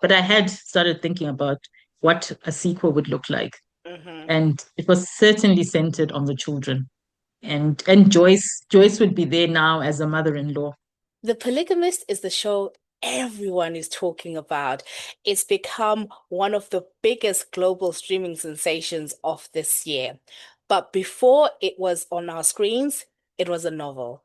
But I had started thinking about what a sequel would look like. Hmm. And it was certainly centered on the children. And Joyce would be there now as a mother-in-law. The Polygamist is the show everyone is talking about. It's become one of the biggest global streaming sensations of this year. But before it was on our screens, it was a novel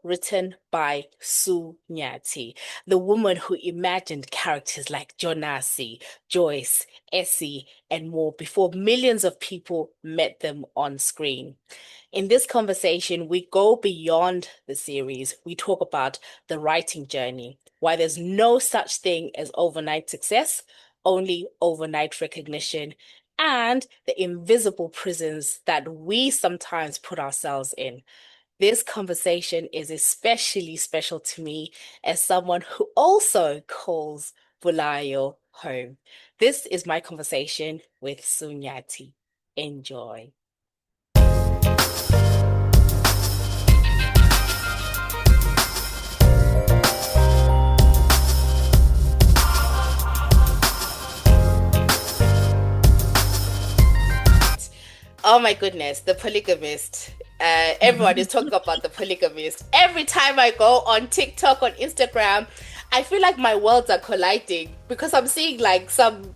written by Sue Nyathi, the woman who imagined characters like Jonasi, Joyce, Essie, and more before millions of people met them on screen. In this conversation, we go beyond the series. We talk about the writing journey, why there's no such thing as overnight success, only overnight recognition, and the invisible prisons that we sometimes put ourselves in. This conversation is especially special to me as someone who also calls Bulayo home. This is my conversation with Sunyati. Enjoy. Oh my goodness, the polygamist. Everyone is talking about the polygamist. Every time I go on TikTok, on Instagram, I feel like my worlds are colliding because I'm seeing like some,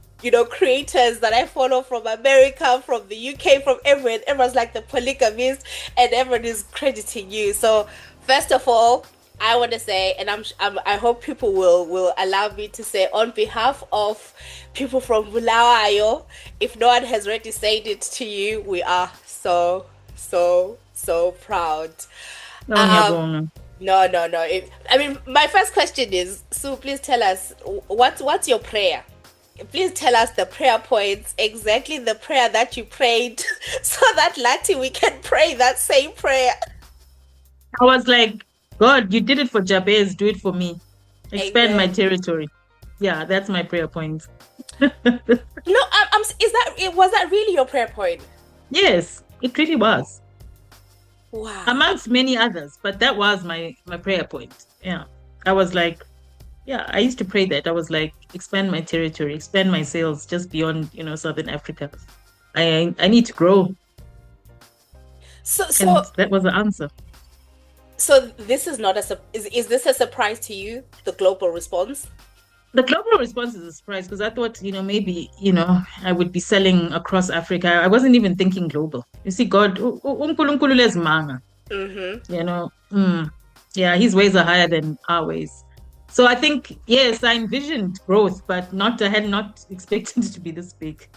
creators that I follow from America, from the UK, from everywhere. Everyone's like the polygamist, and everyone is crediting you. So, first of all, I want to say, and I hope people will allow me to say on behalf of people from Bulawayo, if no one has already said it to you, we are so proud. Oh, Um, ngiyabonga. no, no, no. I mean, my first question is, Sue, please tell us what's your prayer? Please tell us the prayer points, exactly the prayer that you prayed, so that Lati we can pray that same prayer. I was like, God, you did it for Jabez, do it for me. Expand my Amen. territory. Yeah, that's my prayer point. No, is that it? Was that really your prayer point? Yes, it really was. Wow. Amongst many others, but that was my prayer point. Yeah. I was like, yeah, I used to pray that. I was like, expand my territory, expand my sales just beyond, Southern Africa. I need to grow. So, And so, that was the answer. so this is not is this a surprise to you? The global response? The global response is a surprise because I thought, maybe, I would be selling across Africa. I wasn't even thinking global. You see, God, uNkulunkulu lezimanga, Mm-hmm. you know. Yeah, his ways are higher than our ways. So I think, yes, I envisioned growth, but I had not expected it to be this big.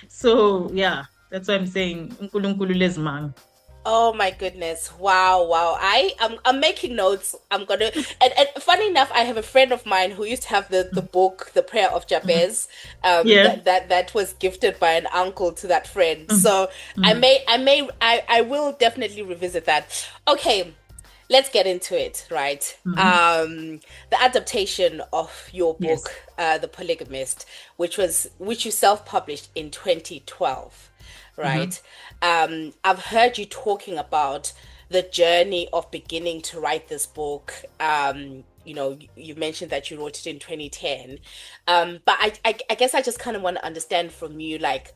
So yeah, that's why I'm saying uNkulunkulu lezimanga. Oh my goodness. Wow, wow. I'm making notes. I'm gonna and funny enough, I have a friend of mine who used to have the book, The Prayer of Mhm. Jabez, Yeah. that was gifted by an uncle to that friend. Mhm. So Mhm. I will definitely revisit that. Okay, let's get into it, right? Mhm. The adaptation of your book, Yes. The Polygamist, which you self-published in 2012, Mhm. right? I've heard you talking about the journey of beginning to write this book. You mentioned that you wrote it in 2010, but I guess I just kind of want to understand from you, like,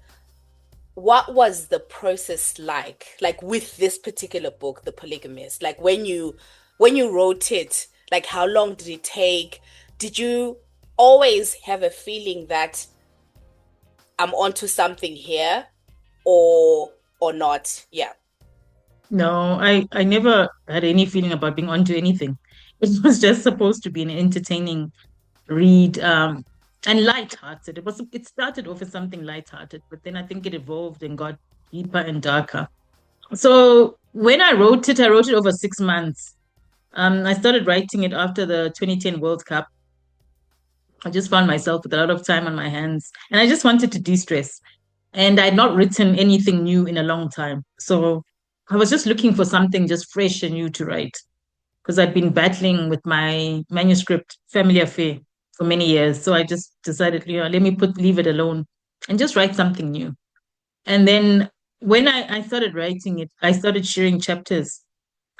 what was the process like with this particular book, The Polygamist? Like when you wrote it, like how long did it take? Did you always have a feeling that I'm onto something here, or not? Yeah. No, I never had any feeling about being onto anything. It was just supposed to be an entertaining read, and light-hearted. It started off as something light-hearted, but then I think it evolved and got deeper and darker. So when I wrote it over 6 months. I started writing it after the 2010 World Cup. I just found myself with a lot of time on my hands, and I just wanted to de-stress. And I'd not written anything new in a long time. So I was just looking for something just fresh and new to write because I'd been battling with my manuscript Family Affair for many years. So I just decided, let me leave it alone and just write something new. And then when I started writing it, I started sharing chapters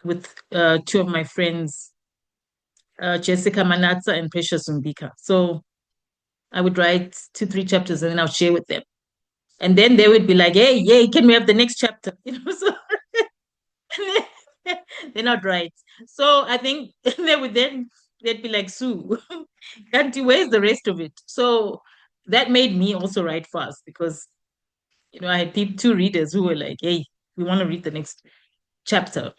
with two of my friends, Jessica Manatsa and Precious Umbika. So I would write 2, 3 chapters and then I'll share with them. And then they would be like, hey, yay, can we have the next chapter? So they're not right. So I think they would then they'd be like, Sue, Auntie, where's the rest of it? So that made me also write fast because I had two readers who were like, hey, we want to read the next chapter.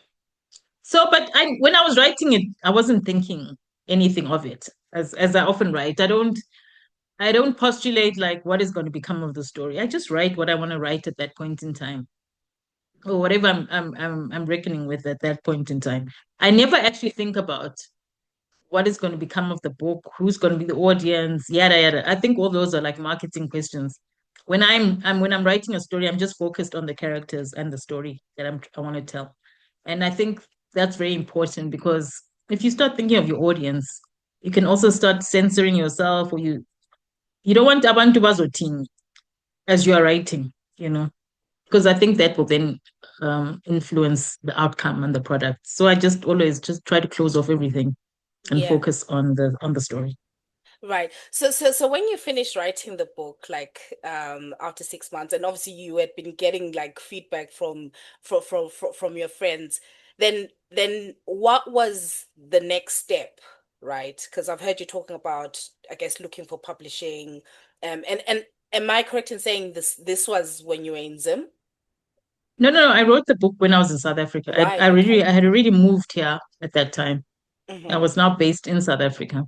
So, but when I was writing it, I wasn't thinking anything of it. As I often write, I don't postulate like what is going to become of the story. I just write what I want to write at that point in time, or whatever I'm reckoning with at that point in time. I never actually think about what is going to become of the book, who's going to be the audience, yada yada. I think all those are like marketing questions. When I'm writing a story, I'm just focused on the characters and the story that I want to tell. And I think that's very important because if you start thinking of your audience, you can also start censoring yourself, or you don't want abantu bazothini as you are writing, because I think that will then influence the outcome and the product. So I just always just try to close off everything and Yeah. focus on the story. Right. So when you finished writing the book, like after 6 months, and obviously you had been getting like feedback from your friends, then what was the next step, right? Because I've heard you talking about, I guess, looking for publishing, and am I correct in saying this was when you were in Zim? No, no, no. I wrote the book when I was in South Africa. Right. Okay. I had already moved here at that time. I Mm-hmm. was now based in South Africa.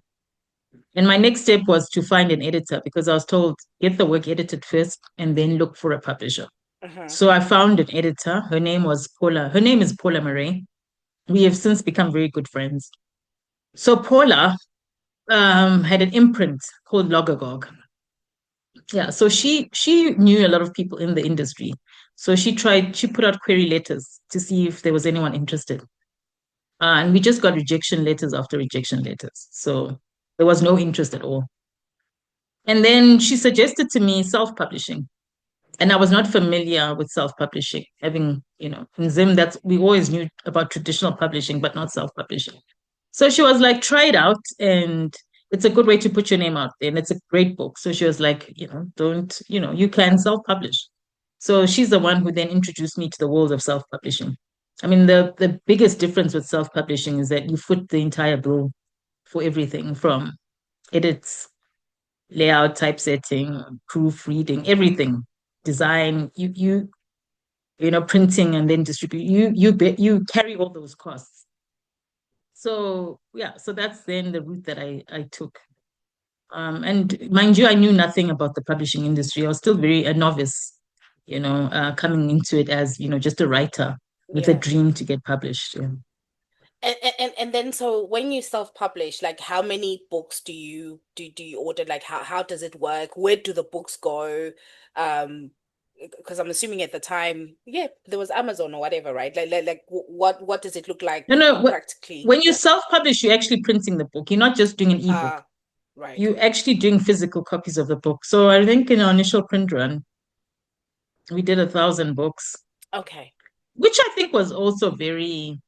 And my next step was to find an editor because I was told get the work edited first and then look for a publisher. Mm-hmm. So I found an editor. Her name was Paula. Her name is Paula Murray. We have since become very good friends. So Paula had an imprint called Logagog. Yeah, so she knew a lot of people in the industry. So she put out query letters to see if there was anyone interested. And we just got rejection letters after rejection letters. So there was no interest at all. And then she suggested to me self-publishing. And I was not familiar with self-publishing, having, in Zim, that's we always knew about traditional publishing, but not self-publishing. So she was like, try it out, and it's a good way to put your name out there, and it's a great book. So she was like, don't, you can self-publish. So she's the one who then introduced me to the world of self-publishing. I mean, the biggest difference with self-publishing is that you foot the entire bill for everything from edits, layout, typesetting, proofreading, everything, design. Printing and then distribute. You carry all those costs. So yeah, so that's then the route that I took. And mind you, I knew nothing about the publishing industry. I was still very a novice, coming into it as just a writer with a Yeah. dream to get published. Yeah. And then so when you self-publish, like how many books do you order? Like how does it work? Where do the books go? Um, because I'm assuming at the time, yeah, there was Amazon or whatever, right? What does it look like No, no. practically? When you Yeah. self-publish, you're actually printing the book. You're not just doing an ebook. Right. You're actually doing physical copies of the book. So I think in our initial print run, we did 1,000 books, Okay. which I think was also very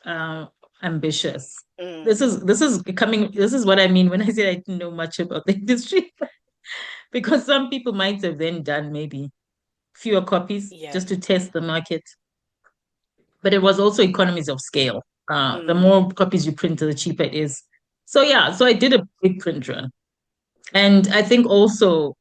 uh, ambitious. Mm, This is what I mean when I say I didn't know much about the industry, because some people might have then done maybe fewer copies yeah. just to test the market. But it was also economies of scale. The Mm, more copies you print, the cheaper it is. So yeah, so I did a big print run. And I think also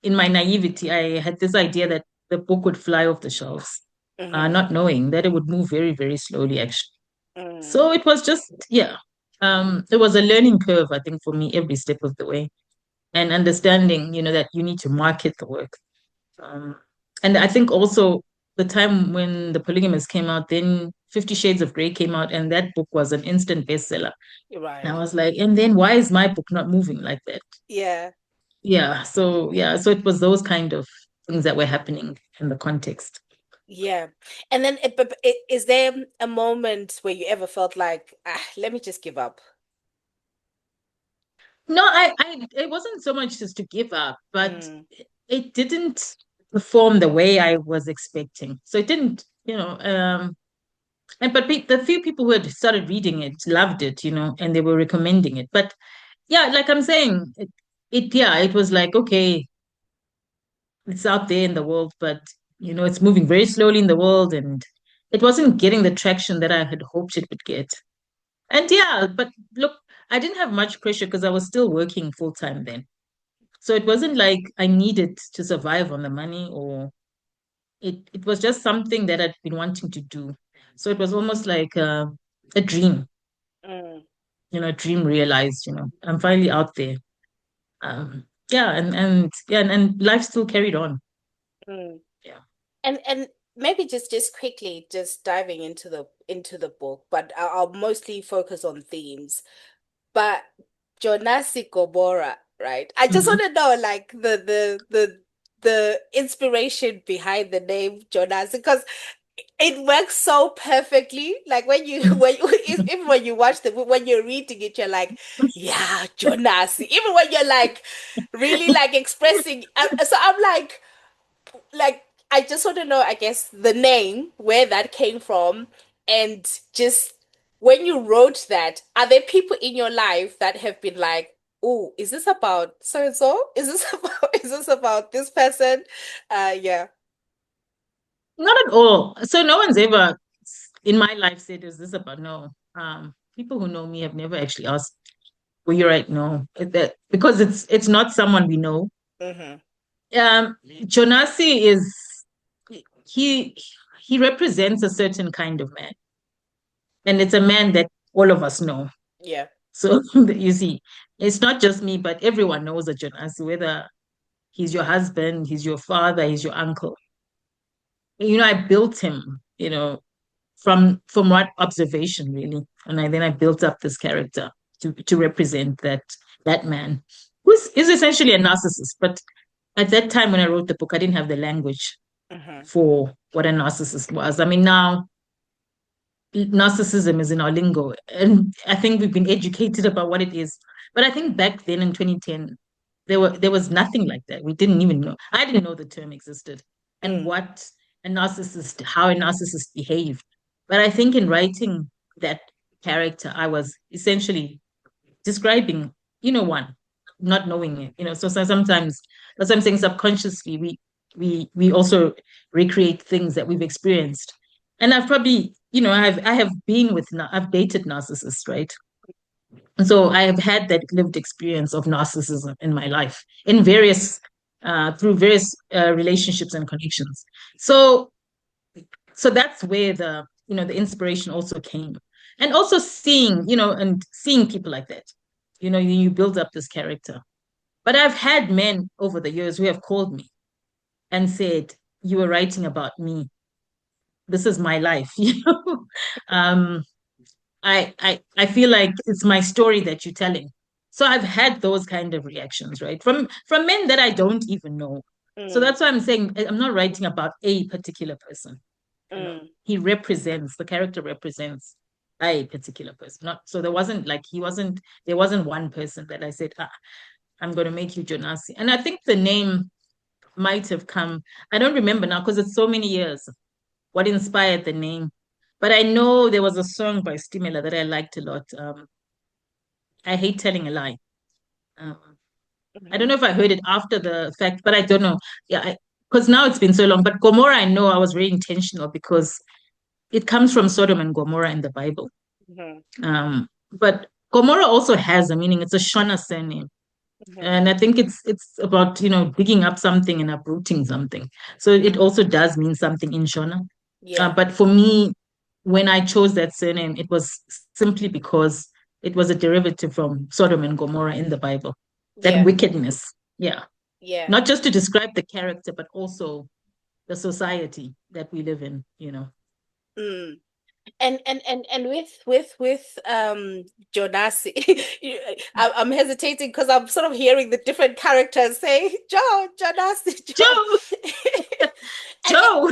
in my naivety, I had this idea that the book would fly off the shelves, mm-hmm, not knowing that it would move very, very slowly, actually. mm, So it was just, yeah, it was a learning curve, I think, for me every step of the way, and understanding, that you need to market the work. Um, and I think also the time when The Polygamist came out, then 50 Shades of Grey came out, and that book was an instant bestseller. And I right. was like, and then why is my book not moving like that? Yeah. Yeah, so it was those kind of things that were happening in the context. Yeah. And then is there a moment where you ever felt like, let me just give up? No, I it wasn't so much just to give up, but Mm, it didn't perform the way I was expecting. So it didn't, and but the few people who had started reading it loved it, and they were recommending it. But yeah, like I'm saying, it was like, okay, it's out there in the world, but it's moving very slowly in the world, and it wasn't getting the traction that I had hoped it would get. And yeah, but look, I didn't have much pressure because I was still working full time then. So it wasn't like I needed to survive on the money, or it was just something that I'd been wanting to do. So it was almost like a dream, Mm, a dream realized, I'm finally out there. Yeah, and life still carried on. mm. Yeah. And maybe just quickly just diving into the book, but I'll mostly focus on themes. But Jonasi Gomorrah, right? I just Hmm. want to know like the inspiration behind the name Jonasi because it works so perfectly. Like when you when you, even when you watch the when you're reading it, you're like, yeah, Jonasi. Even when you're like really like expressing, so I'm like I just want to know, I guess, the name, where that came from, and just when you wrote that, are there people in your life that have been like, "Oh, is this about so and so? Is this about is this about this person?" Yeah. Not at all. So no one's ever in my life said, "Is this about?" No. People who know me have never actually asked, "Well, you're right." No, because it's not someone we know. Mm-hmm. Jonasi is he he represents a certain kind of man, and it's a man that all of us know. Yeah. So you see, it's not just me, but everyone knows a Jonasi, whether he's your husband, he's your father, he's your uncle. I built him, from what observation really, and then I built up this character to represent that man who is essentially a narcissist. But at that time when I wrote the book, I didn't have the language Mm-hmm. for what a narcissist was. I mean, now narcissism is in our lingo, and I think we've been educated about what it is. But I think back then in 2010, there was nothing like that. We didn't even know. I didn't know the term existed and Mm, how a narcissist behaved. But I think in writing that character, I was essentially describing, one, not knowing it. So sometimes, that's what I'm saying, subconsciously, we also recreate things that we've experienced. And I've probably, I have I've dated narcissists, right? And so I have had that lived experience of narcissism in my life, through various relationships and connections. So that's where the inspiration also came. And also seeing people like that. You build up this character. But I've had men over the years who have called me and said, "You were writing about me. This is my life." um I feel like it's my story that you're telling. So I've had those kind of reactions, right? From men that I don't even know. So mm, that's why I'm saying I'm not writing about a particular person. mm, The character represents a particular person. Not so there wasn't one person that I said, I'm gonna make you Jonasi. And I think the name might have come, I don't remember now because it's so many years, what inspired the name. But I know there was a song by Stimela that I liked a lot. I hate telling a lie. Um, I don't mhm, know if I heard it after the fact, but I don't know. Yeah, because now it's been so long. But Gomorrah, I know I was very intentional because it comes from Sodom and Gomorrah in the Bible. mhm, But Gomorrah also has a meaning. It's a Shona surname. mhm. And I think it's about, digging up something and uprooting something. So it also does mean something in Shona. Yeah. But for me, when I chose that surname, it was simply because it was a derivative from Sodom and Gomorrah in the Bible. That Yeah. wickedness. Yeah. Yeah. Not just to describe the character, but also the society that we live in. Mm. And with Jonasi, I'm hesitating because I'm sort of hearing the different characters say Joe, Jonasi, Joe. Joe, And Joe.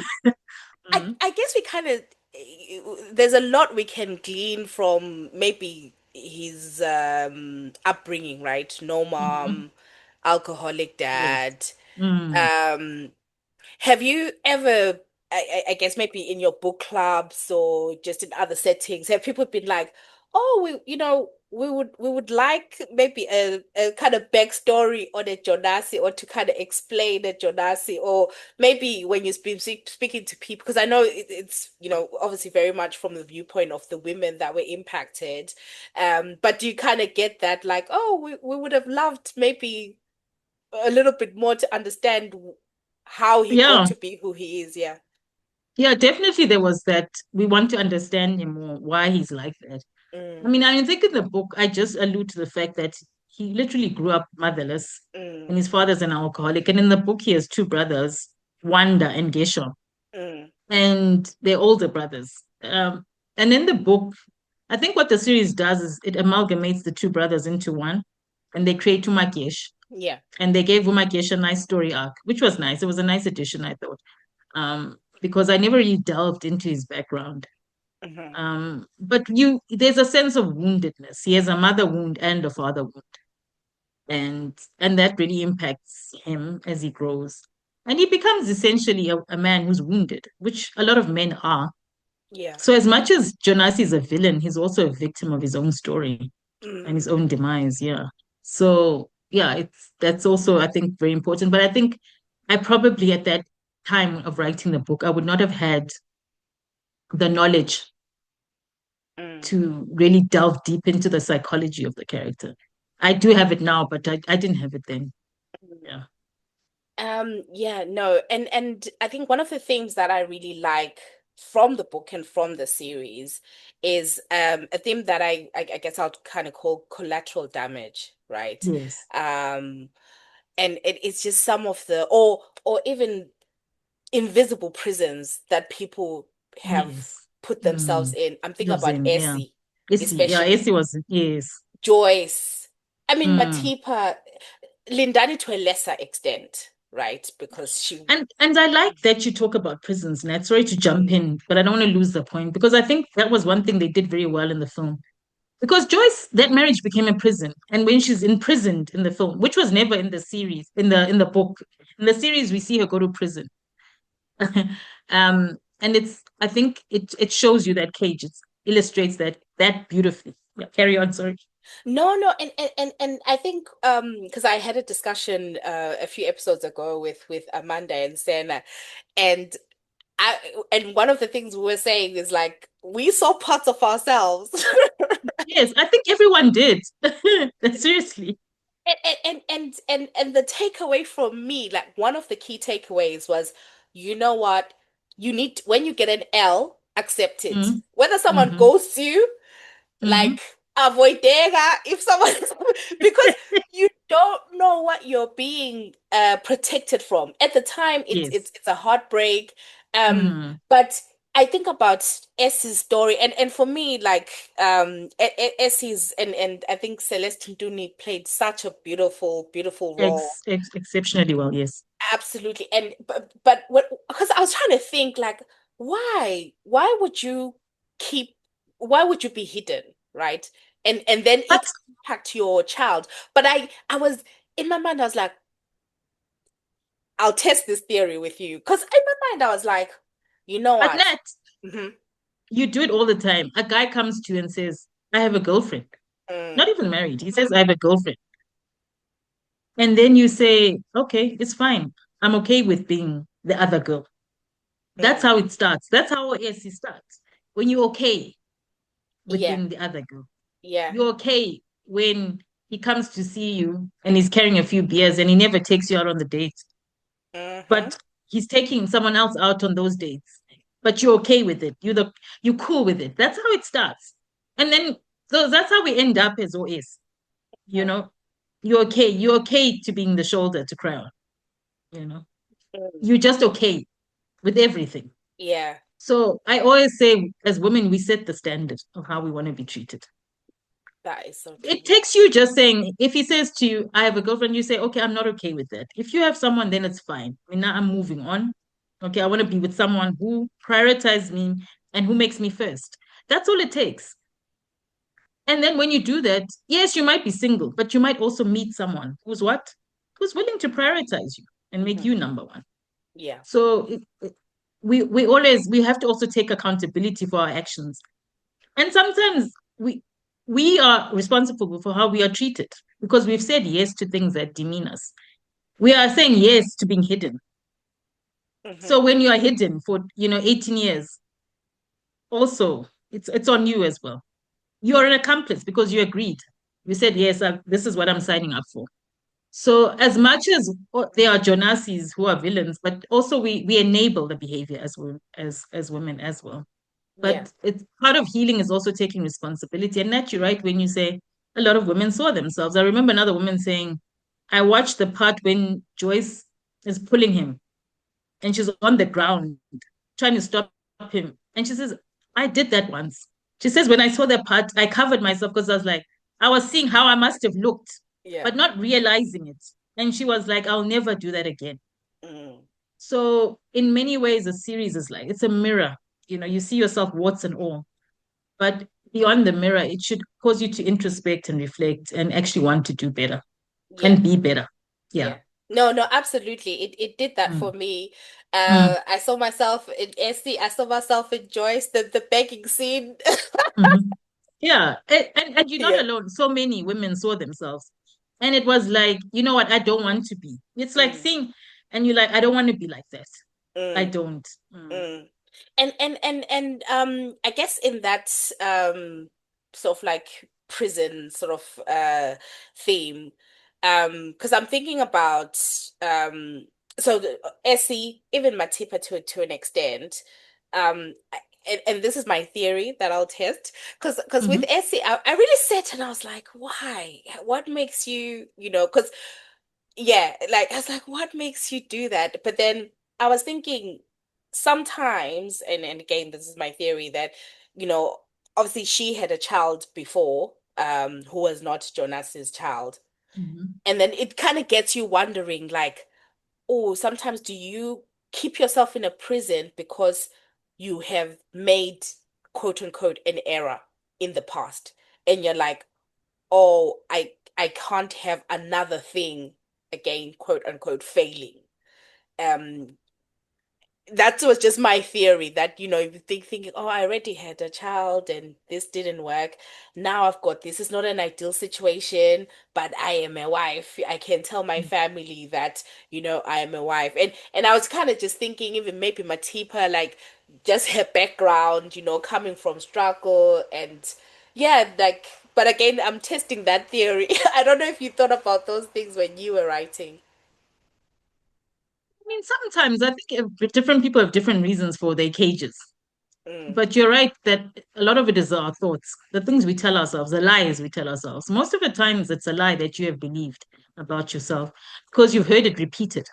I Mhm, I guess we kind of there's a lot we can glean from maybe his upbringing, right? No mhm. mom, alcoholic Yes. dad. Mm. Um, have you ever, I guess maybe in your book clubs or just in other settings, have people been like, oh, we would like maybe a kind of backstory on a Jonasi, or to kind of explain a Jonasi, or maybe when you speaking to people, because I know it's obviously very much from the viewpoint of the women that were impacted. But do you kind of get that, like, oh, we would have loved maybe a little bit more to understand how he got Yeah. to be who he is? Yeah. Yeah, definitely there was that. We want to understand him more, why he's like that. Mm, I mean, think in the book, I just allude to the fact that he literally grew up motherless and mm, his father's an alcoholic. And in the book, he has two brothers, Wanda and Gesho, mm. and they're older brothers. And in the book, I think what the series does is it amalgamates the two brothers into one and they create Umagesh. Yeah. And they gave Umagesh a nice story arc, which was nice. It was a nice addition, I thought, because I never really delved into his background. Hmm. But there's a sense of woundedness. He has a mother wound and a father wound, and that really impacts him as he grows. And he becomes essentially a man who's wounded, which a lot of men are. Yeah. So as much as Jonas is a villain, he's also a victim of his own story and his Mm. own demise. Yeah. So yeah, that's also I think very important. But I think I probably at that time of writing the book, I would not have had the knowledge Mm. to really delve deep into the psychology of the character. I do have it now, but I didn't have it then. Mm. Yeah. Yeah, no, and I think one of the things that I really like from the book and from the series is a theme that I guess I'll kind of call collateral damage, right? Yes. Um, and it's just some of the or even invisible prisons that people have Yes. put themselves Mm. in. I'm thinking Was about in, yeah. Essie, Essie, yeah, especially Essie was, yes. Joyce. I mean, Mm. Matipa, Lindani to a lesser extent, right? Because she. And I like that you talk about prisons, Nat. Sorry to jump Mm, in, but I don't want to lose the point because I think that was one thing they did very well in the film. Because Joyce, that marriage became a prison, and when she's imprisoned in the film, which was never in the series, in the book, in the series we see her go to prison. And I think it shows you that cage. It illustrates that beautifully. Yeah, carry on, sorry. no, no, and I think because I had a discussion a few episodes ago with Amanda and Senna, and I and one of the things we were saying is like we saw parts of ourselves. Yes, I think everyone did. Seriously. And the takeaway from me, like one of the key takeaways was, you know what? You need when you get an L, accept it. Mm, Whether someone mm-hmm, ghosts you, mm-hmm. like avoid dega if someone because you don't know what you're being protected from. At the time, it's Yes. it's it's a heartbreak. Mm, But I think about Essie's story, and for me, like Essie's and I think Celeste Ntuni played such a beautiful role. exceptionally well, yes. Absolutely. And but what, because I was trying to think like why would you keep why would you be hidden, right? And then But it impact your child. But I was in my mind I was like, I'll test this theory with you. Because in my mind I was like, you know but what? Nat, Hmm. you do it all the time. A guy comes to you and says, I have a girlfriend. Mm, Not even married. He says, I have a girlfriend. And then you say, okay, it's fine. I'm okay with being the other girl. That's mm, how it starts. That's how ASC starts. When you're okay with yeah, being the other girl. yeah. You're okay when he comes to see you and he's carrying a few beers and he never takes you out on the date, Mm-hmm. but he's taking someone else out on those dates. But you're okay with it. You're cool with it. That's how it starts. And then so that's how we end up as OS. You Mm, know, you're okay. You're okay to being the shoulder to cry on. You know, mm, you're just okay with everything. yeah, So I always say, as women, we set the standard of how we want to be treated. that is so It true. takes you just saying, if he says to you, I have a girlfriend, you say, okay, I'm not okay with that. If you have someone, then it's fine. I mean, now I'm moving on. Okay, I want to be with someone who prioritizes me and who makes me first. That's all it takes. And then when you do that, yes, you might be single, but you might also meet someone who's what? Who's willing to prioritize you and make Hmm. you number one. Yeah. So we have to also take accountability for our actions. And sometimes we are responsible for how we are treated because we've said yes to things that demean us. We are saying yes to being hidden. So Hmm. when you are hidden for, 18 years, also it's on you as well. You are Yeah. an accomplice because you agreed. You said, yes, this is what I'm signing up for. So as much as there are Jonasis who are villains, but also we enable the behavior as women as well. Yeah. But it's part of healing is also taking responsibility. And that you're right when you say a lot of women saw themselves. I remember another woman saying, I watched the part when Joyce is pulling him and she's on the ground trying to stop him. And she says, I did that once. She says, when I saw that part, I covered myself because I was like, I was seeing how I must have looked, Yeah. but not realizing it. And she was like, I'll never do that again. Mm. So, in many ways, a series is like it's a mirror. You see yourself, warts and all. But beyond the mirror, it should cause you to introspect and reflect and actually want to do better Yeah. and be better. Yeah. Yeah. No, no, absolutely. It did that for Mm. me. Mm. I saw myself in Essie, I saw myself in Joyce, the begging scene. Mhm. Yeah, and you're not Yeah. alone. So many women saw themselves, and it was like, you know what? I don't want to be. It's like Mm, seeing, and you're like, I don't want to be like that. I mm, don't. Mm. mm. And I guess in that sort of like prison sort of theme, because I'm thinking about Essie, even Matipa to an extent, and this is my theory that I'll test, because with Hmm. Essie, I really sat and I was like, why? What makes you, because yeah, like I was like, what makes you do that? But then I was thinking sometimes, and again, this is my theory that, you know, obviously she had a child before, who was not Jonas's child. Hmm. And then it kind of gets you wondering, like, oh, sometimes do you keep yourself in a prison because you have made quote unquote an error in the past? And you're like, oh, I can't have another thing again, quote unquote, failing. Um, that was just my theory that, you thinking, oh, I already had a child and this didn't work. Now I've got this. It's not an ideal situation, but I am a wife. I can tell my family that, I am a wife. And I was kind of just thinking, even maybe Matipa, like just her background, coming from struggle and yeah, like, but again, I'm testing that theory. I don't know if you thought about those things when you were writing. I mean, sometimes I think different people have different reasons for their cages. Mm, But you're right that a lot of it is our thoughts, the things we tell ourselves, the lies we tell ourselves. Most of the times, it's a lie that you have believed about yourself because you've heard it repeated.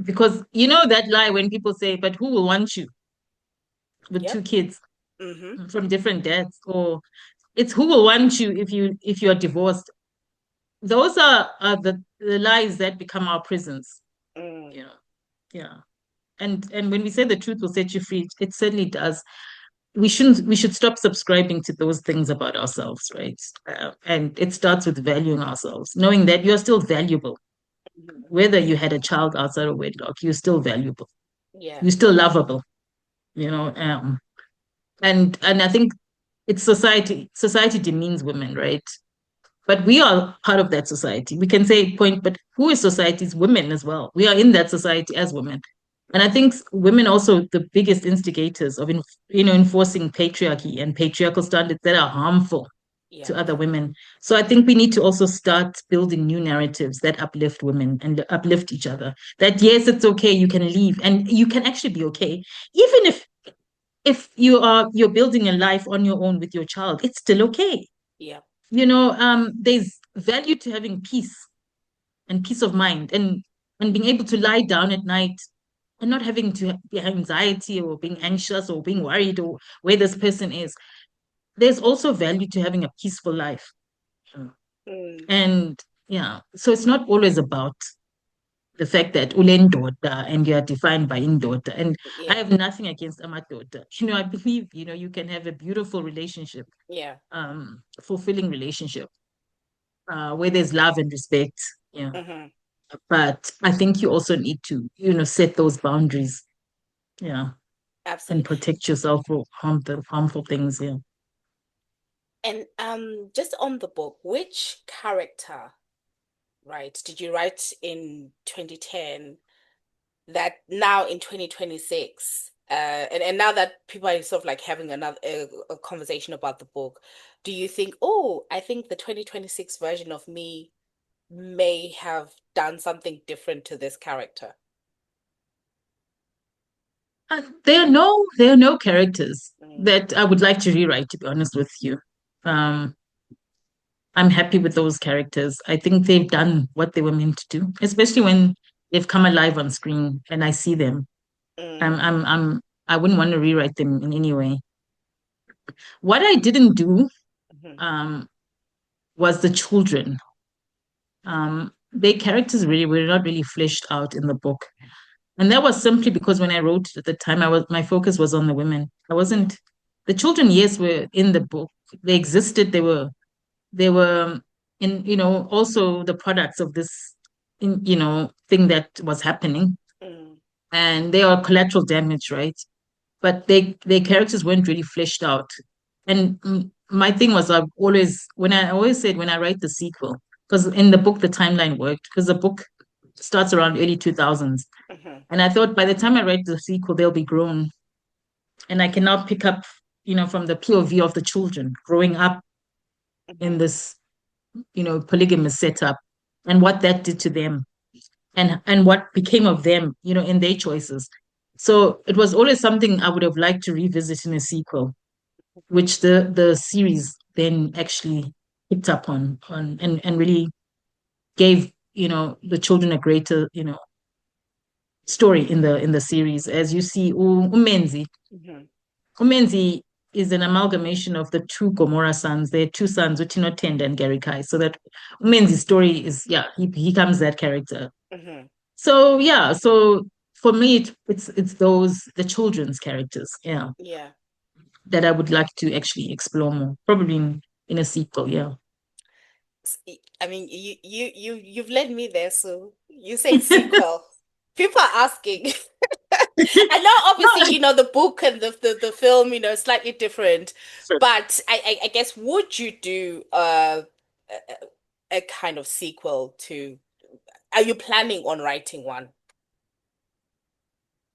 Because you know that lie when people say, but who will want you with two yep. kids Mm-hmm. from different dads? Or it's who will want you if you're divorced. Those are the lies that become our prisons, Mm, you know. Yeah. And when we say the truth will set you free, it certainly does. We should stop subscribing to those things about ourselves, right? And it starts with valuing ourselves, knowing that you're still valuable. mhm. Whether you had a child outside of wedlock, you're still valuable. Yeah. You're still lovable, you know. And I think it's society. Society demeans women, right? But we are part of that society. We can say point, but who is society's women as well? We are in that society as women. And I think women also the biggest instigators of enforcing patriarchy and patriarchal standards that are harmful Yeah. to other women. So I think we need to also start building new narratives that uplift women and uplift each other. That yes, it's okay, you can leave and you can actually be okay. Even if you're building a life on your own with your child, it's still okay. Yeah. There's value to having peace and peace of mind and being able to lie down at night and not having to be anxiety or being Mm, anxious or being worried or where this person is. There's also value to having a peaceful life. mm, And yeah, so it's not always about the fact that ulendoda and you are defined by indoda. And I yeah. have nothing against amadoda. I believe, you can have a beautiful relationship, Yeah. fulfilling relationship, where there's love and respect. Yeah. Mm-hmm. But I think you also need to, set those boundaries. Yeah. And Absolutely. protect yourself from harmful things. Yeah. And just on the book, which character, right, did you write in 2010 that now in 2026, and now that people are sort of like having another a conversation about the book, do you think, oh, I think the 2026 version of me may have done something different to this character? There are no characters Mm, that I would like to rewrite, to be honest with you. Um, I'm happy with those characters. I think they've done what they were meant to do, especially when they've come alive on screen and I see them. mm, I wouldn't want to rewrite them in any way. What I didn't do mhm, um, was the children. Their characters really were not really fleshed out in the book. And that was simply because when I wrote at the time, my focus was on the women. I yeah, wasn't the children, yes, were in the book. They existed. They were in, also the products of this thing that was happening. mm, And they are collateral damage, right? But their characters weren't really fleshed out. And my thing was I always said when I write the sequel, because in the book the timeline worked, because the book starts around early 2000s. mhm, And I thought by the time I write the sequel, they'll be grown. And I can now pick up, from the POV of the children growing up in mhm, this, polygamous setup and what that did to them and what became of them, in their choices. So it was always something I would have liked to revisit in a sequel, which the series then actually picked up on and really gave, the children a greater, story in the series. As you see, Umenzi. mhm. Umenzi is an amalgamation of the two Gomorrah sons. Their two sons, Utino Tenda and Garikai. So that Umenzi's story is, yeah, he becomes that character. Mhm. So yeah, so for me, it's those the children's characters, yeah, Yeah. that I would like to actually explore more, probably in a sequel, yeah. I mean, you've led me there, so you said sequel. People are asking. I know obviously, No, the book and the film, slightly different. But I guess would you do a kind of sequel to, are you planning on writing one?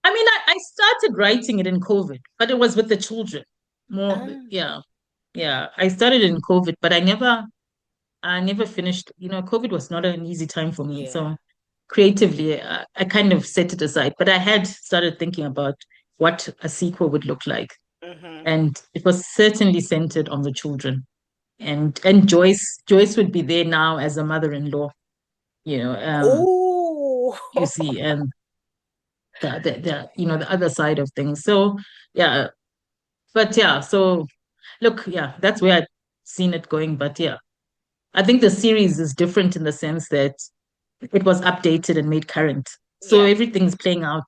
I mean, I started writing it in COVID, but it was with the children more. Ah, Yeah, yeah. I started in COVID, but I never finished. COVID was not an easy time for me. yeah. So creatively, I kind of set it aside. But I had started thinking about what a sequel would look like, Mm-hmm. and it was certainly centered on the children. And Joyce would be there now as a mother-in-law. You know, um, Oh, you see, and the other side of things. So yeah, but yeah, so look, yeah, that's where I've seen it going. But yeah, I think the series is different in the sense that it was updated and made current. So yeah. everything's playing out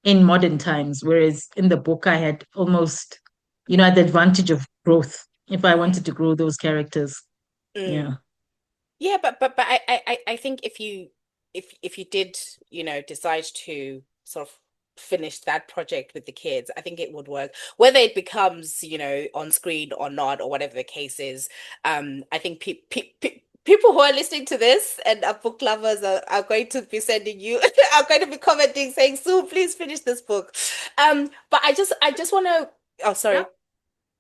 in modern times, whereas in the book I had almost, the advantage of growth if I Mm-hmm. wanted to grow those characters. Yeah. Mm. Yeah, but I think if you did, decide to sort of finish that project with the kids, I think it would work. Whether it becomes, on screen or not, or whatever the case is, I think people who are listening to this and are book lovers are going to be sending you are going to be commenting saying, Sue, please finish this book. But I just want to, oh, Yeah. sorry.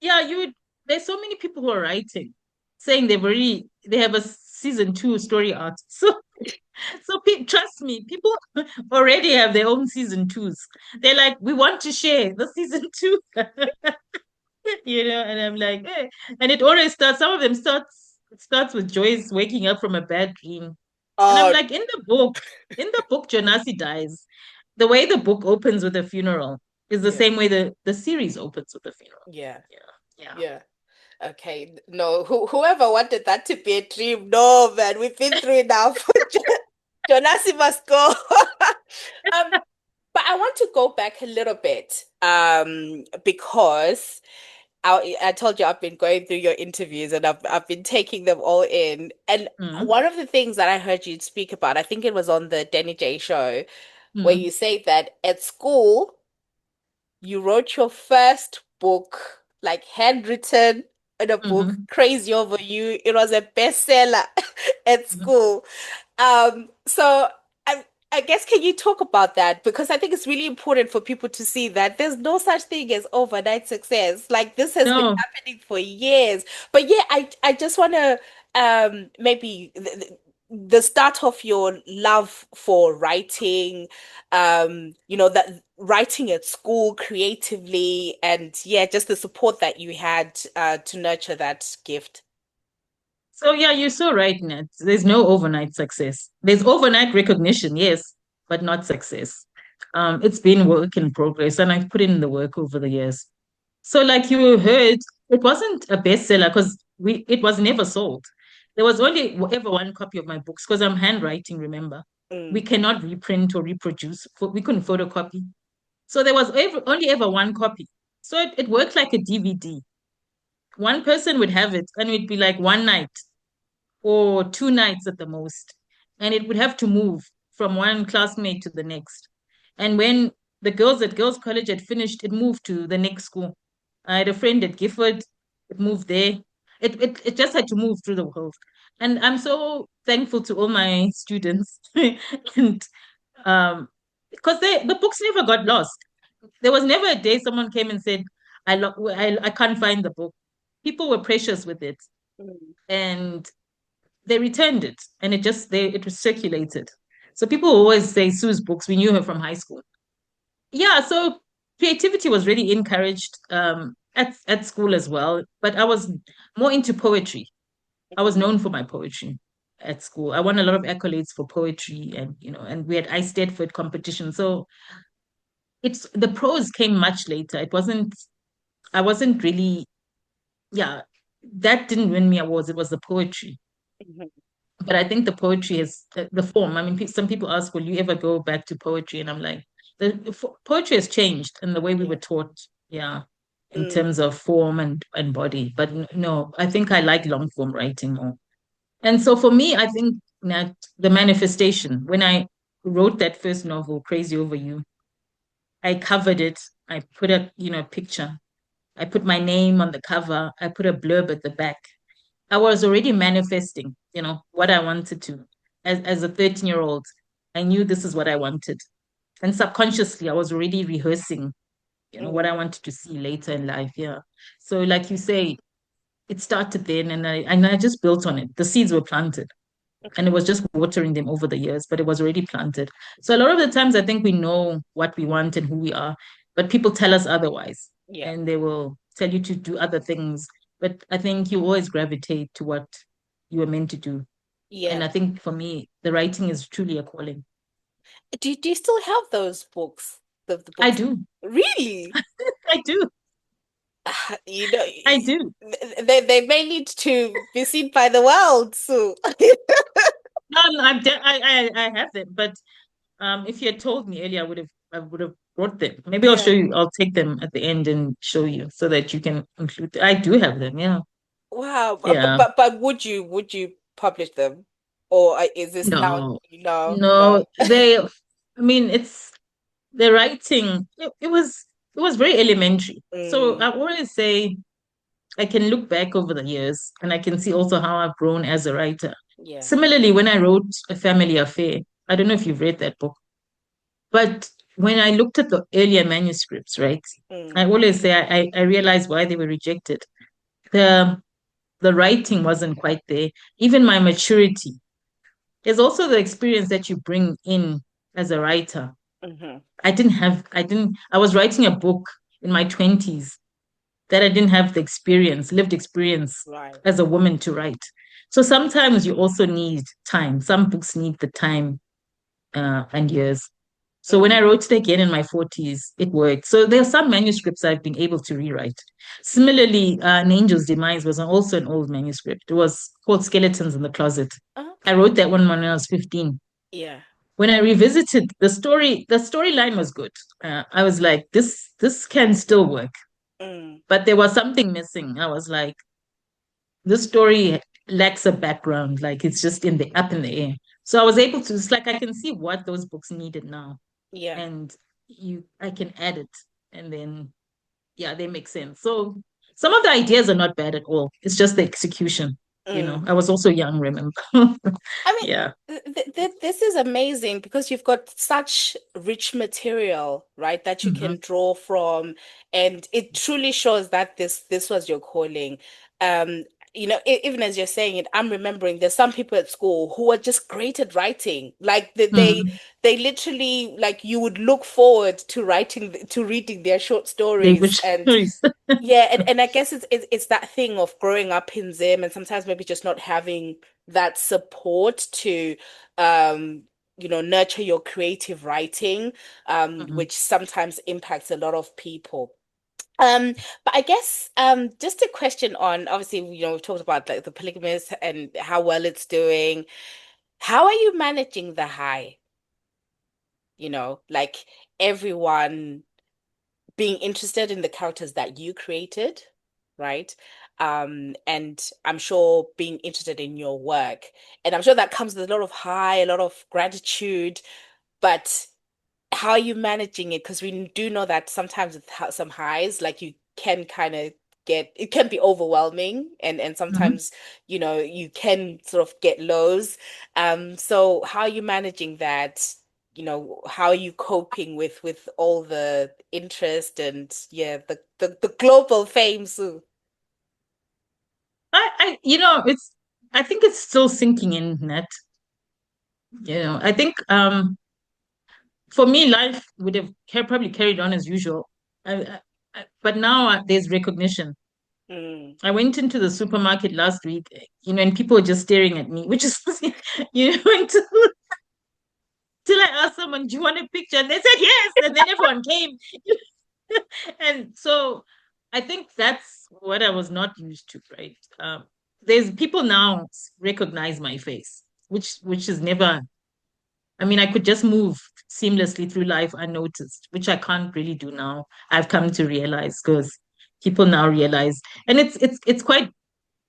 Yeah, there's so many people who are writing saying they have a season two story arc. Trust me, people already have their own season twos. They're like, we want to share the season two, and I'm like, eh. And it always starts, some of them it starts with Joyce waking up from a bad dream. And I'm Oh, like, in the book, Jonasi dies. The way the book opens with a funeral is the yeah, same way the series opens with a funeral. yeah, Yeah. Yeah. yeah. Okay, no, whoever wanted that to be a dream, no, man, we've been through enough. Jonasi must go. Um, but I want to go back a little bit, because I told you I've been going through your interviews and I've been taking them all in. And Mm, one of the things that I heard you speak about, I think it was on the Danny J show, where mm. you say that at school you wrote your first book, like handwritten. in a book, Hmm. Crazy Over You. It was a bestseller at school. So I guess can you talk about that? Because I think it's really important for people to see that there's no such thing as overnight success. Like this has been No. happening for years. But yeah, I just want to maybe the start of your love for writing, that writing at school creatively, and yeah, just the support that you had to nurture that gift. So yeah, you're so right, Nat. There's no overnight success. There's overnight recognition, yes, but not success. It's been work in progress, and I've put in the work over the years. So, like you heard, it wasn't a bestseller because it was never sold. There was only ever one copy of my books because I'm handwriting, remember. We Mm, cannot reprint or reproduce. We couldn't photocopy. So there was only ever one copy. So it worked like a DVD. One person would have it, and it'd be like one night or two nights at the most. And it would have to move from one classmate to the next. And when the girls at girls' college had finished, it moved to the next school. I had a friend at Gifford, it moved there. It just had to move through the world. And I'm so thankful to all my students. And because the books never got lost. There was never a day someone came and said, I can't find the book. People were precious with it. mm, And they returned it and it was circulated. So people always say Sue's books, we knew her from high school. Yeah, so creativity was really encouraged at school as well, but I was more into poetry. I was mhm. known for my poetry at school. I won a lot of accolades for poetry and and we had Eisteddfod competition. So it's the prose came much later. I wasn't really, yeah, that didn't win me awards. It was the poetry. Mhm. But I think the poetry is the form. I mean, some people ask, will you ever go back to poetry? And I'm like, poetry has changed in the way we were Yeah. taught. Yeah, in Mm, terms of form and body. But no, I think I like long form writing more. And so for me, I think that the manifestation, when I wrote that first novel, Crazy Over You, I covered it. I put a, picture. I put my name on the cover. I put a blurb at the back. I was already manifesting, what I wanted to. As a 13-year-old, I knew this is what I wanted. And subconsciously, I was already rehearsing, what mm. I wanted to see later in life. Yeah. So like you say, it started then and I just built on it. The seeds were planted and it was just watering them over the years, but it was already planted. So a lot of the times I think we know what we want and who we are, but people tell us otherwise Yeah. and they will tell you to do other things. But I think you always gravitate to what you were meant to do. Yeah. And I think for me, the writing is truly a calling. Do you still have those books? The I books? do. Really? I do. You know, I do. they may need to be seen by the world, so No, no, I have them, but if you had told me earlier, I would have brought them. Maybe I'll show yeah. you. I'll take them at the end and show you so that you can include. I do have them. Yeah, Wow. yeah. But would you publish them? Or is this now No, no, no. no. I mean, it's the writing. It was very elementary. So I Mm, always say I can look back over the years and I can see also how I've grown as a writer. yeah. Similarly, when I wrote A Family Affair, I don't know if you've read that book. But when I looked at the earlier manuscripts, right, I Mm, always say I realized why they were rejected. The the writing wasn't quite there. Even my maturity. There's also the experience that you bring in as a writer. hmm. I was writing a book in my 20s that I didn't have the lived experience Right. as a woman to write. So sometimes you also need time. Some books need the time and years. So when I Mm, wrote it again in my 40s, it worked. So there are some manuscripts I've been able to rewrite. Similarly, An Angel's Demise was also an old manuscript. It was called Skeletons in the Closet. I okay. wrote that one when I was 15. Yeah. When I revisited the storyline was good. I was like, this can still work. Mm, But there was something missing. I was like, this story lacks a background. Like it's just up in the air. So I was able to, it's like I can see what those books needed now yeah. and I can add it and then yeah, they make sense. So some of the ideas are not bad at all. It's just the execution. Mm. I was also young, remember? I mean, Yeah. this is amazing because you've got such rich material, right, that you Hmm. can draw from, and it truly shows that this was your calling. Um, even as you're saying it, I'm remembering there's some people at school who are just great at writing. Like Hmm. they literally like you would look forward to reading their short They stories. wish. And yeah, and I guess it's that thing of growing up in Zim and sometimes maybe just not having that support to um nurture your creative writing, Mhm. which sometimes impacts a lot of people. But I guess just a question on, obviously, we've talked about like the polygamist and how well it's doing. How are you managing the high? Like everyone being interested in the characters that you created, right? And I'm sure being interested in your work. And I'm sure that comes with a lot of high, a lot of gratitude, but how are you managing it? Because we do know that sometimes with some highs, like you can kind of get, it can be overwhelming, and Mhm. sometimes, you can sort of get lows. So how are you managing that? How are you coping with all the interest and yeah, the global fame, Sue? I think it's still sinking in, Net. I think for me, life would have probably carried on as usual. But now there's recognition. Mm. I went into the supermarket last week, and people were just staring at me, which is, until I asked someone, "Do you want a picture?" And they said yes, and then everyone came. And so I think that's what I was not used to, right? There's people now recognize my face, which is never. I mean, I could just move seamlessly through life unnoticed, which I can't really do now. I've come to realize because people now realize, and it's quite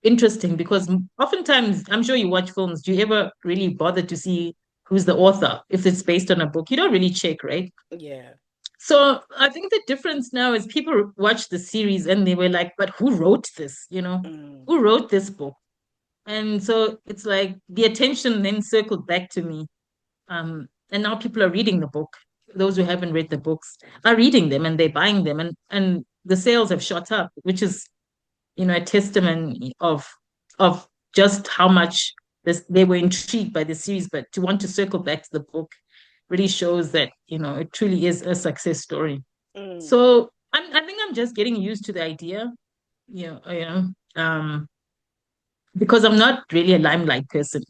interesting because oftentimes, I'm sure you watch films. Do you ever really bother to see who's the author if it's based on a book? You don't really check, right? Yeah. So I think the difference now is people watch the series and they were like, but who wrote this? Mm. Who wrote this book? And so it's like the attention then circled back to me. And now people are reading the book. Those who haven't read the books are reading them and they're buying them, and the sales have shot up, which is, a testimony of just how much they were intrigued by the series, but to want to circle back to the book really shows that, it truly is a success story. Mm. So I think I'm just getting used to the idea, because I'm not really a limelight person.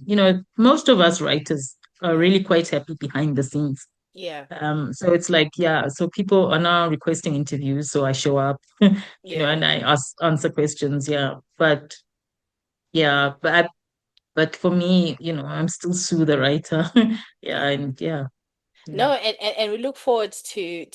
Most of us writers are Yeah. really quite happy behind the scenes. Yeah. So it's like, yeah, so people are now requesting interviews, so I show up, Yeah. and I answer questions, yeah. But yeah, but for me, I'm still Sue the writer. Yeah, Yeah. and yeah, yeah. No, and we look forward to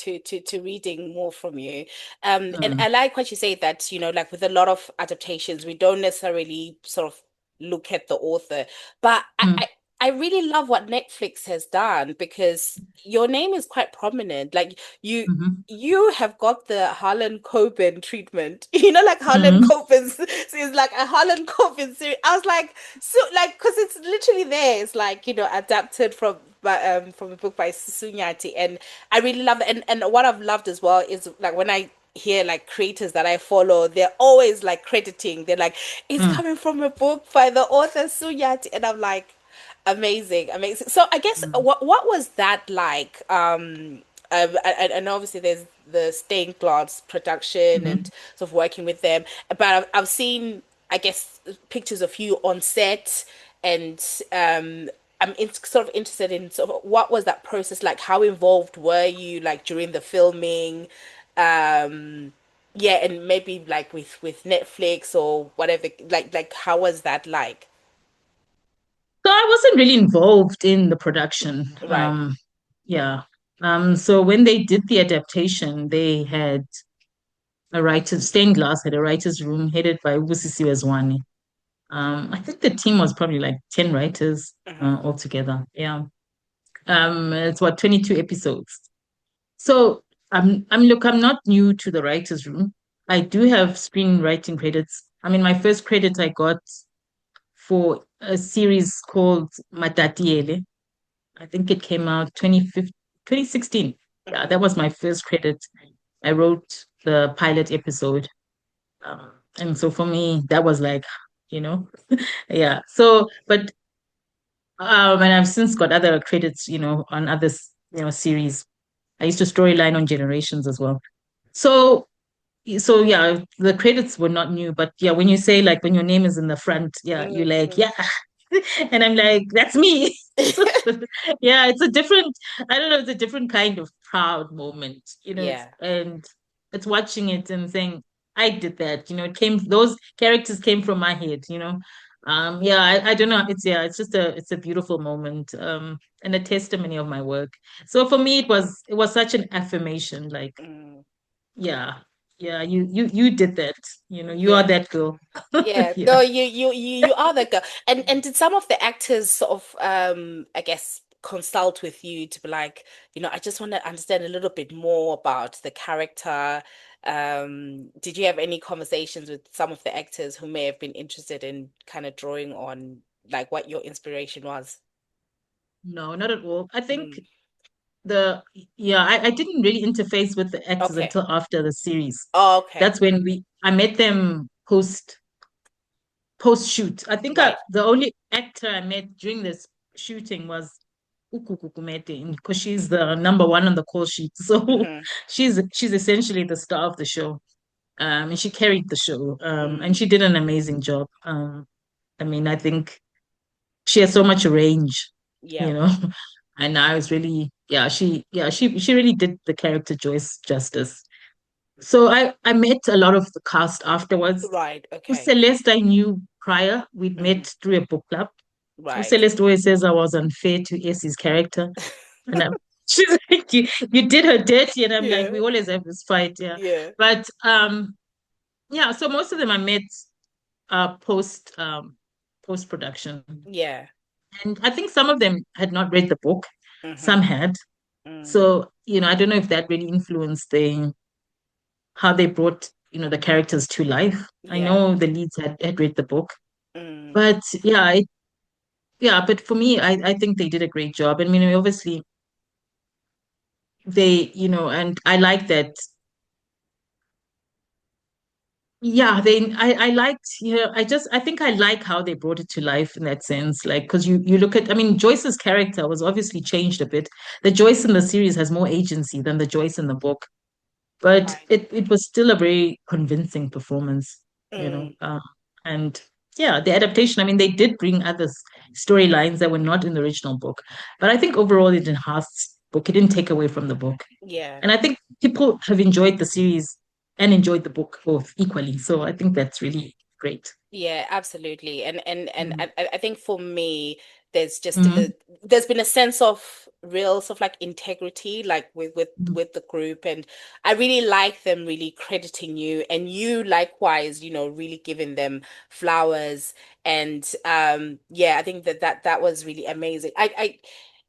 reading more from you. And Mm, I like what you say that, like with a lot of adaptations, we don't necessarily sort of look at the author. But mm, I really love what Netflix has done because your name is quite prominent. Like mhm, you have got the Harlan Coben treatment. Like Harlan mm, Coben's is like a Harlan Coben series. I was like, so like, because it's literally there. It's like, adapted from a book by Sue Nyathi, and I really love it. And what I've loved as well is like when I hear like creators that I follow, they're always like crediting. They're like, it's mm, coming from a book by the author Sue Nyathi, and I'm like, amazing, amazing. So I guess mm, what was that like? And obviously there's the stained glass production and mhm. sort of working with them, but I've seen, I guess, pictures of you on set, and sort of interested in sort of what was that process like? How involved were you like during the filming? Um, yeah, and maybe like with Netflix or whatever, like how was that like? So I wasn't really involved in the production. Right. Yeah. So when they did the adaptation, they had Stained Glass had a writer's room headed by Ubusisi Wezwani. I think the team was probably like 10 writers Hmm. altogether. Yeah. It's what, 22 episodes. So I'm not new to the writer's room. I do have screenwriting credits. I mean, my first credit I got for a series called Matatiele. I think it came out 2015, 2016. Yeah, that Hmm. was my first credit. I wrote the pilot episode. And so for me, that was like, you know, yeah. So, but and I've since got other credits, on other, series. I used to storyline on Generations as well. So yeah, the credits were not new, but yeah, when you say like when your name is in the front, yeah, you're like, Hmm. yeah. And I'm like, that's me. So, yeah, it's a different, I don't know, it's a different kind of proud moment, Yeah. and it's watching it and saying, I did that, those characters came from my head, yeah, I don't know. It's just it's a beautiful moment, and a testimony of my work. So for me, it was such an affirmation, like, Mm. yeah, yeah, you did that, you are Yeah. that girl. Yeah, Yeah. no, you are the girl. And did some of the actors sort of I guess consult with you to be like, I just want to understand a little bit more about the character. Did you have any conversations with some of the actors who may have been interested in kind of drawing on like what your inspiration was? No, not at all. I think Mm. the yeah, I didn't really interface with the actors Okay. until after the series. Oh, okay. That's when I met them post shoot. I think Right. the only actor I met during this shooting was Ukukukumete, because she's the number one on the call sheet. So Hmm. she's essentially the star of the show. And she carried the show. And Mm. she did an amazing job. I mean, I think she has so much range, Yeah. you know. And I was really, she really did the character Joyce justice. So I met a lot of the cast afterwards. Right. Who Okay. Celeste I knew prior. We'd Hmm. met through a book club. Who Right. Celeste always says I was unfair to Essie's character. And she's like, you did her dirty. And I'm like, Yeah. we always have this fight, yeah. Yeah. But yeah, so most of them I met post production. Yeah. And I think some of them had not read the book, Hmm. some had. Mm. So, I don't know if that really influenced how they brought, the characters to life. I Yeah. know the leads had read the book, Mm. but but for me, I think they did a great job. I mean, obviously and I like that. Yeah, I liked, I think I like how they brought it to life in that sense. Like, because you look at, I mean, Joyce's character was obviously changed a bit. The Joyce in the series has more agency than the Joyce in the book, but Right. it was still a very convincing performance, you know. Mm. And yeah, the adaptation, I mean, they did bring other storylines that were not in the original book, but I think overall it enhanced the book. It didn't take away from the book. Yeah. And I think people have enjoyed the series and enjoyed the book both equally. So I think that's really great. Yeah, absolutely. And Mm. I think for me, there's just Mhm. there's been a sense of real sort of like integrity, like Mhm. with the group, and I really like them really crediting you, and you likewise, really giving them flowers, and yeah, I think that was really amazing.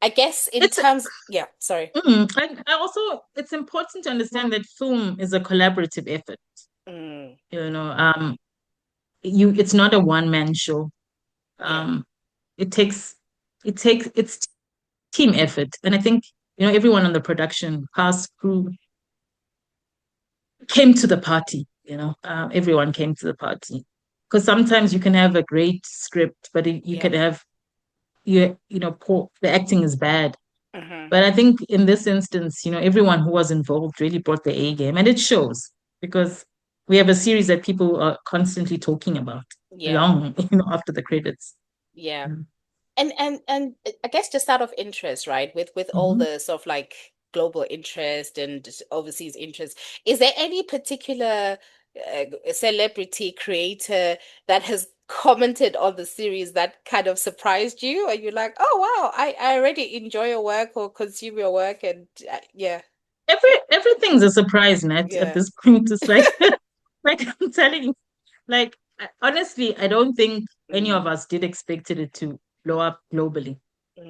I guess in It's terms, yeah, sorry. I also it's important to understand that film is a collaborative effort. Mm, You know, it's not a one man show. yeah. Um, it takes it's team effort, and I think everyone on the production cast crew came to the party. Everyone came to the party, because sometimes you can have a great script, but you Yeah. can have poor, the acting is bad. Hmm. But I think in this instance, everyone who was involved really brought the A game, and it shows because we have a series that people are constantly talking about Yeah. long, after the credits. Yeah. Mm. And I guess just out of interest, right, with all Mhm. the sort of like global interest and overseas interest, is there any particular celebrity creator that has commented on the series that kind of surprised you? Are you like, oh wow, I already enjoy your work or consume your work, and yeah, Everything's a surprise, Nat, at yeah. this point. It's like, like I'm telling you, like honestly, I don't think any Mm, of us did expect it to blow up globally.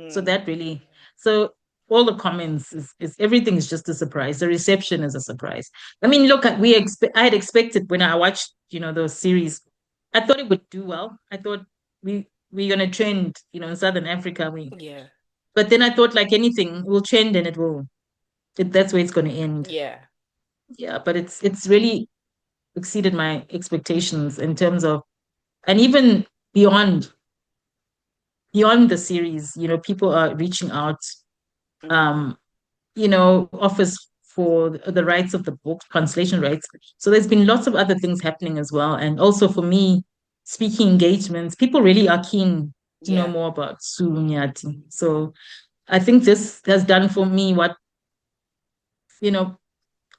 So mm, that really, so all the comments is everything is just a surprise. The reception is a surprise. I mean, look, I had expected when I watched, those series, I thought it would do well. I thought we're gonna trend, in Southern Africa. Yeah. But then I thought like anything will trend and that's where it's gonna end. Yeah. Yeah, but it's really exceeded my expectations in terms of, and even beyond beyond the series, people are reaching out, Mm. um, offers for the rights of the book, translation rights. So there's been lots of other things happening as well. And also for me, speaking engagements, people really are keen to know Yeah. more about Sue Nyathi. So I think this has done for me what, you know,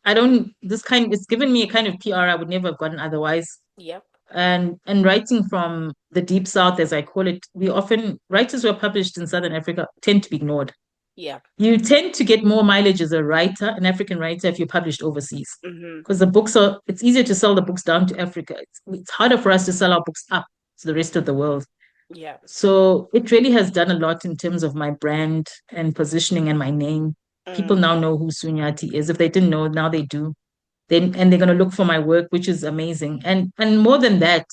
it's given me a kind of PR I would never have gotten otherwise. Yep. And writing from the deep south, as I call it, writers who are published in Southern Africa tend to be ignored. Yeah. You tend to get more mileage as a writer, an African writer, if you're published overseas. Hmm. Because it's easier to sell the books down to Africa. It's harder for us to sell our books up to the rest of the world. Yeah. So it really has done a lot in terms of my brand and positioning and my name. People Mm. now know who Sunyati is. If they didn't know, now they do. And they're going to look for my work, which is amazing. And more than that,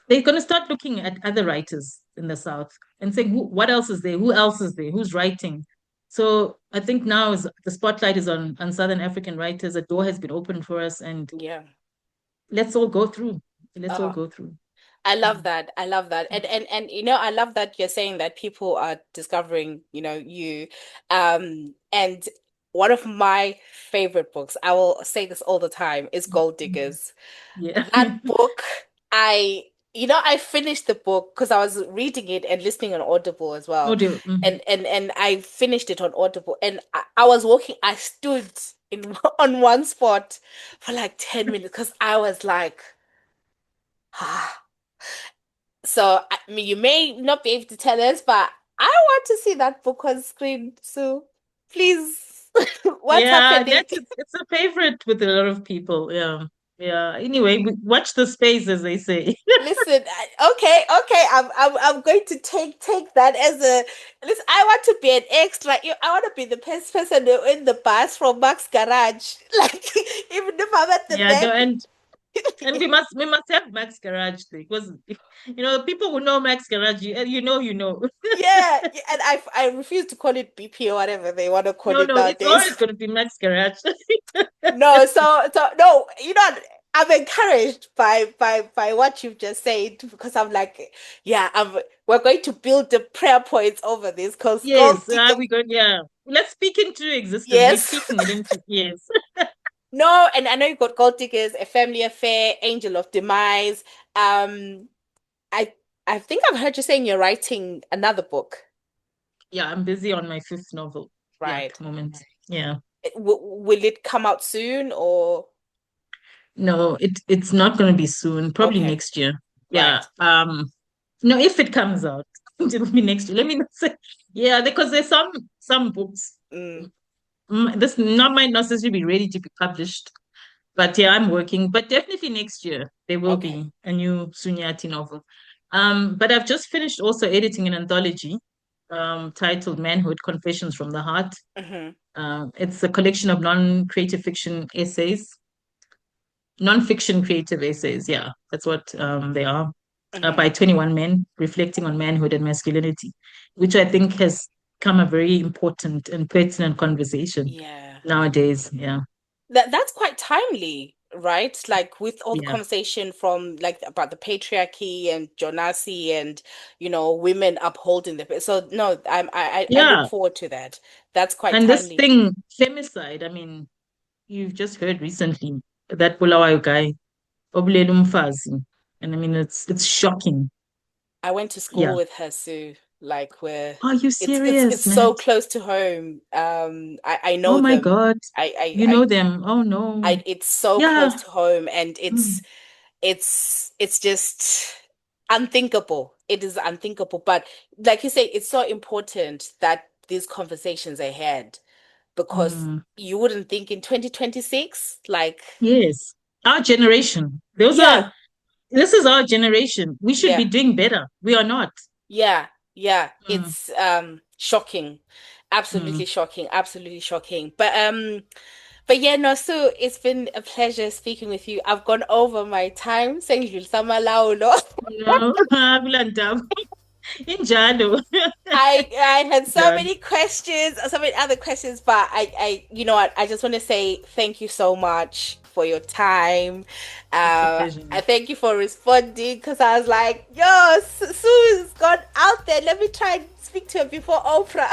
they're going to start looking at other writers in the South and saying, what else is there? Who else is there? Who's writing? So I think now is the spotlight is on Southern African writers. A door has been opened for us, and Yeah. let's all go through. Let's all Oh, go through. I love Mm. that. I love that. And I love that you're saying that people are discovering, you. And one of my favorite books, I will say this all the time, is Gold Mm. Diggers. Yeah. That book, I finished the book because I was reading it and listening on Audible as Oh well. dear. Mhm. And I finished it on Audible and I was walking, I stood in on one spot for like 10 minutes because I was like, ah. So I mean, you may not be able to tell us, but I want to see that book on screen. So please, what's Yeah, happening? it's a favorite with a lot of people. Yeah. Yeah. Anyway, watch the space, as they say. Listen, okay. I'm going to take that as a listen. I want to be an extra. I want to be the best person in the bus from Max Garage. Like even if I'm at the Yeah, back. and we must have Max Garage thing because people who know Max Garage, you know. Yeah, yeah, and I refuse to call it BP or whatever they want to call No, it no, it's nowadays. always going to be Max Garage. No, so no, I'm encouraged by what you've just said because I'm like, yeah, we're going to build the prayer points over this because gold Yes, digger, we got yeah. Let's speak into existence. We're yes. speaking it into yes. No, and I know you got gold diggers, a family affair, angel of demise. Um, I I think I've heard you saying you're writing another book, Yeah, I'm busy on my fifth novel. Yeah, at right? the moment. Yeah. Will it come out soon or No, it's not going to be soon. Probably okay, next year. Yeah. right? No, if it comes out, it'll be next year. Let me not say. Yeah, because there's some books. Mm, This not might not necessarily be ready to be published. But yeah, I'm working. But definitely next year there will okay. be a new Sunyati novel. But I've just finished also editing an anthology titled Manhood: Confessions from the Heart. Mm-hmm. It's a collection of non-creative fiction essays, non-fiction creative essays. Yeah, that's what they are, Mm-hmm. by 21 men reflecting on manhood and masculinity, which I think has become a very important and pertinent conversation Yeah. nowadays. Yeah, That's quite timely, right? Like with all the yeah, conversation from like about the patriarchy and Jonasi and women upholding the so no, I look yeah. forward to that. That's quite And this timely. thing, femicide, I mean, you've just heard recently that Bulawayo guy, Obulelu Mfazi. And I mean, it's shocking. I went to school Yeah. with her, Sue. Like where Are you it's serious, so man? close to home. I Oh know my them. God. You know them. Oh no. It's so close Yeah. to home, and Mm, it's just unthinkable. It is unthinkable. But like you say, it's so important that these conversations are had because mm. you wouldn't think in 2026, like, Yes. Our generation. yeah, This is our generation. We should be yeah, doing better. We are not. yeah, yeah. Mm, It's shocking. Mm. Absolutely shocking, absolutely shocking. But yeah, no, Sue, it's been a pleasure speaking with you. I've gone over my time. Sengidlulisa amalawulo. No, akulandaba. Injalo. I had so Injalo. many questions, so many other questions, but you know what? I just want to say thank you so much for your time. It's a pleasure. I thank you for responding because I was like, yo, Sue's gone out there. Let me try and speak to her before Oprah.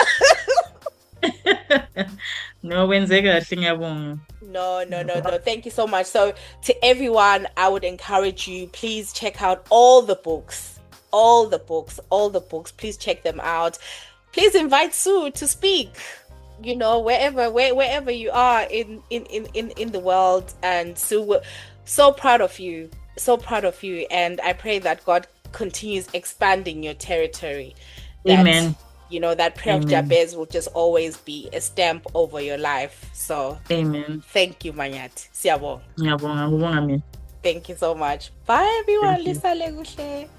No, wenze kahle ngiyabonga. No, no, no, Ngiyabonga. no. Thank you so much. So, to everyone, I would encourage you, please check out all the books. All the books, all the books. Please check them out. Please invite Sue to speak. You know, wherever you are in the world. And Sue, we're so proud of you. So proud of you. And I pray that God continues expanding your territory. That Amen. that prayer of Amen. Jabez will just always be a stamp over your life. So Amen. thank you, Manyat. Siyabonga. Ngiyabonga, ngibonga mina. Thank you so much. Bye, everyone. Thank you. Lisale kuhle.